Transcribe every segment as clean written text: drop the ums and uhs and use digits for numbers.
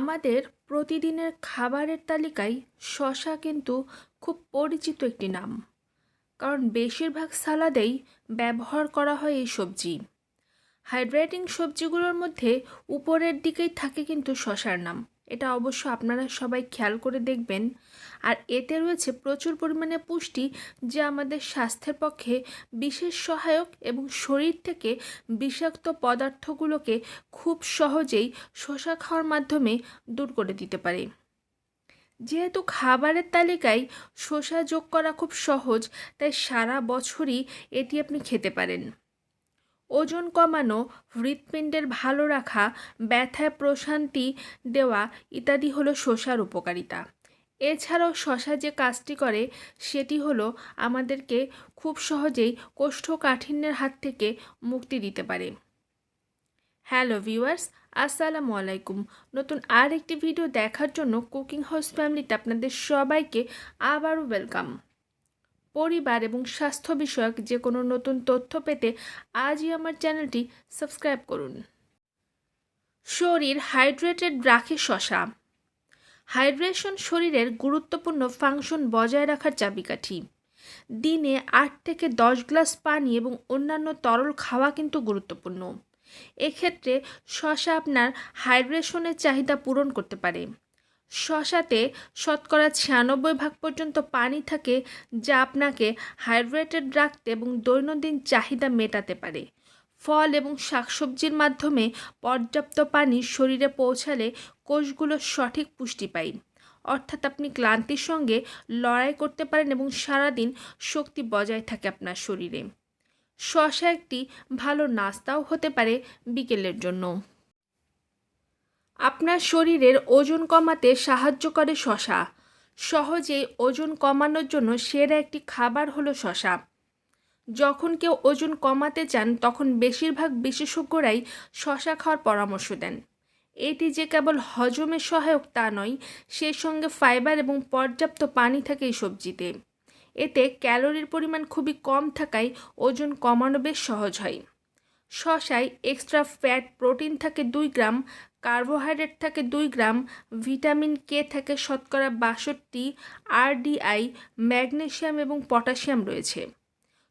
আমাদের প্রতিদিনের খাবারের তালিকায় শসা কিন্তু খুব পরিচিত একটি নাম, কারণ বেশিরভাগ সালাদেই ব্যবহার করা হয় এই সবজি। হাইড্রেটিং সবজিগুলোর মধ্যে উপরের দিকেই থাকে কিন্তু শসার নাম। এটা অবশ্য আপনারা সবাই খেয়াল করে দেখবেন। আর এতে রয়েছে প্রচুর পরিমাণে পুষ্টি, যা আমাদের স্বাস্থ্যের পক্ষে বিশেষ সহায়ক এবং শরীর থেকে বিষাক্ত পদার্থগুলোকে খুব সহজেই শসা খাওয়ার মাধ্যমে দূর করে দিতে পারে। যেহেতু খাবারের তালিকায় শসা যোগ করা খুব সহজ, তাই সারা বছরই এটি আপনি খেতে পারেন। ওজন কমানো, হৃৎপিণ্ডের ভালো রাখা, ব্যথায় প্রশান্তি দেওয়া ইত্যাদি হলো শসার উপকারিতা। এছাড়াও শসা যে কাজটি করে সেটি হলো আমাদেরকে খুব সহজেই কোষ্ঠকাঠিন্যের হাত থেকে মুক্তি দিতে পারে। হ্যালো ভিউয়ার্স, আসসালামু আলাইকুম। নতুন আর একটি ভিডিও দেখার জন্য কুকিং হাউস ফ্যামিলিতে আপনাদের সবাইকে আবারও ওয়েলকাম। পরিবার এবং স্বাস্থ্য বিষয়ক যে কোনো নতুন তথ্য পেতে আজই আমার চ্যানেলটি সাবস্ক্রাইব করুন। শরীর হাইড্রেটেড রাখে শসা। হাইড্রেশন শরীরের গুরুত্বপূর্ণ ফাংশন বজায় রাখার চাবিকাঠি। দিনে 8 থেকে 10 গ্লাস পানি এবং অন্যান্য তরল খাওয়া কিন্তু গুরুত্বপূর্ণ। এক্ষেত্রে শসা আপনার হাইড্রেশনের চাহিদা পূরণ করতে পারে। শসাতে শতকরা 96% পর্যন্ত পানি থাকে, যা আপনাকে হাইড্রেটেড রাখতে এবং দৈনন্দিন চাহিদা মেটাতে পারে। ফল এবং শাকসবজির মাধ্যমে পর্যাপ্ত পানি শরীরে পৌঁছালে কোষগুলো সঠিক পুষ্টি পায়, অর্থাৎ আপনি ক্লান্তির সঙ্গে লড়াই করতে পারেন এবং সারাদিন শক্তি বজায় থাকে আপনার শরীরে। শসা একটি ভালো নাস্তাও হতে পারে বিকেলের জন্য। আপনার শরীরের ওজন কমাতে সাহায্য করে শসা। সহজেই ওজন কমানোর জন্য সেরা একটি খাবার হলো শসা। যখন কেউ ওজন কমাতে চান তখন বেশিরভাগ বিশেষজ্ঞরাই শসা খাওয়ার পরামর্শ দেন। এটি যে কেবল হজমে সহায়ক তা নয়, সেই সঙ্গে ফাইবার এবং পর্যাপ্ত পানি থাকে এই সবজিতে। এতে ক্যালোরির পরিমাণ খুবই কম থাকায় ওজন কমানো বেশ সহজ হয়। শসায় এক্সট্রা ফ্যাট প্রোটিন থাকে 2 গ্রাম, কার্বোহাইড্রেট থাকে 2 গ্রাম, ভিটামিন কে থাকে শতকরা 62, আরডিআই, ম্যাগনেসিয়াম এবং পটাশিয়াম রয়েছে।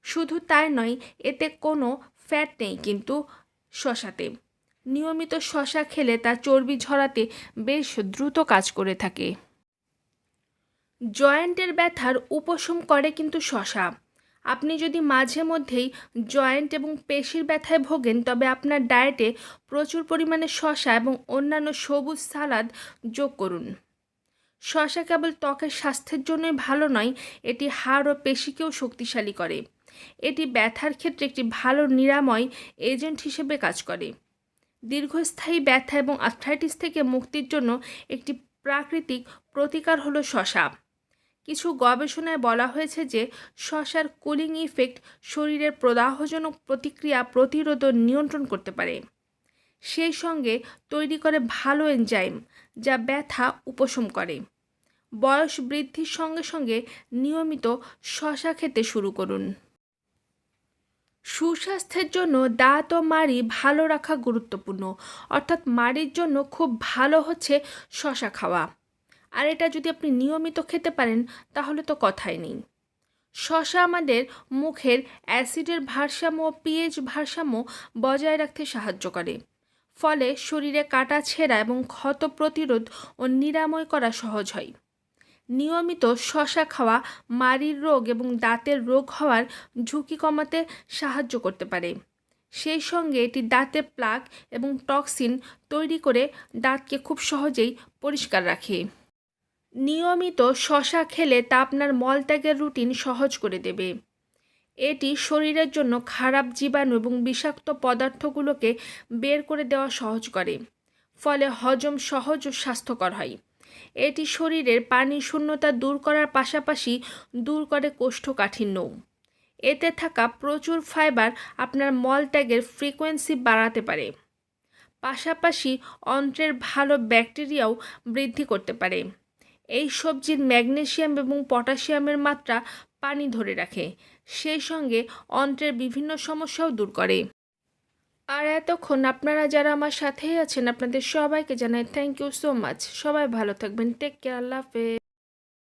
শুধু তাই নয়, এতে কোনো ফ্যাট নেই কিন্তু শসাতে। নিয়মিত শসা খেলে তা চর্বি ঝরাতে বেশ দ্রুত কাজ করে থাকে। জয়েন্টের ব্যথার উপশম করে কিন্তু শসা। আপনি যদি মাঝে মধ্যেই জয়েন্ট এবং পেশির ব্যথায় ভোগেন, তবে আপনার ডায়েটে প্রচুর পরিমাণে শসা এবং অন্যান্য সবুজ সালাদ যোগ করুন। শসা কেবল ত্বকের স্বাস্থ্যের জন্যই ভালো নয়, এটি হাড় ও পেশিকেও শক্তিশালী করে। এটি ব্যথার ক্ষেত্রে একটি ভালো নিরাময় এজেন্ট হিসেবে কাজ করে। দীর্ঘস্থায়ী ব্যথা এবং আর্থ্রাইটিস থেকে মুক্তির জন্য একটি প্রাকৃতিক প্রতিকার হলো শসা। কিছু গবেষণায় বলা হয়েছে যে শসার কুলিং ইফেক্ট শরীরের প্রদাহজনক প্রতিক্রিয়া প্রতিরোধ ও নিয়ন্ত্রণ করতে পারে। সেই সঙ্গে তৈরি করে ভালো এনজাইম, যা ব্যথা উপশম করে। বয়স বৃদ্ধির সঙ্গে সঙ্গে নিয়মিত শসা খেতে শুরু করুন। সুস্বাস্থ্যের জন্য দাঁত ও মাড়ি ভালো রাখা গুরুত্বপূর্ণ, অর্থাৎ মাড়ির জন্য খুব ভালো হচ্ছে শসা খাওয়া। আর এটা যদি আপনি নিয়মিত খেতে পারেন তাহলে তো কথাই নেই। শসা আমাদের মুখের অ্যাসিডের ভারসাম্য ও পিএইচ ভারসাম্য বজায় রাখতে সাহায্য করে। ফলে শরীরে কাটা ছেঁড়া এবং ক্ষত প্রতিরোধ ও নিরাময় করা সহজ হয়। নিয়মিত শসা খাওয়া মাড়ির রোগ এবং দাঁতের রোগ হওয়ার ঝুঁকি কমাতে সাহায্য করতে পারে। সেই সঙ্গে এটি দাঁতে প্লাক এবং টক্সিন তৈরি করে দাঁতকে খুব সহজেই পরিষ্কার রাখে। নিয়মিত শসা খেলে তা আপনার মলত্যাগের রুটিন সহজ করে দেবে। এটি শরীরের জন্য খারাপ জীবাণু এবং বিষাক্ত পদার্থগুলোকে বের করে দেওয়া সহজ করে, ফলে হজম সহজ ও স্বাস্থ্যকর হয়। এটি শরীরের পানি শূন্যতা দূর করার পাশাপাশি দূর করে কোষ্ঠকাঠিন্যও। এতে থাকা প্রচুর ফাইবার আপনার মলত্যাগের ফ্রিকোয়েন্সি বাড়াতে পারে, পাশাপাশি অন্ত্রের ভালো ব্যাকটেরিয়াও বৃদ্ধি করতে পারে। এই সবজির ম্যাগনেসিয়াম এবং পটাশিয়ামের মাত্রা পানি ধরে রাখে, সেই সঙ্গে অন্ত্রের বিভিন্ন সমস্যাও দূর করে। আর এতক্ষণ আপনারা যারা আমার সাথেই আছেন আপনাদের সবাইকে জানাই থ্যাংক ইউ সো মাচ। সবাই ভালো থাকবেন, টেক কেয়ার, আল্লাহ হাফেজ।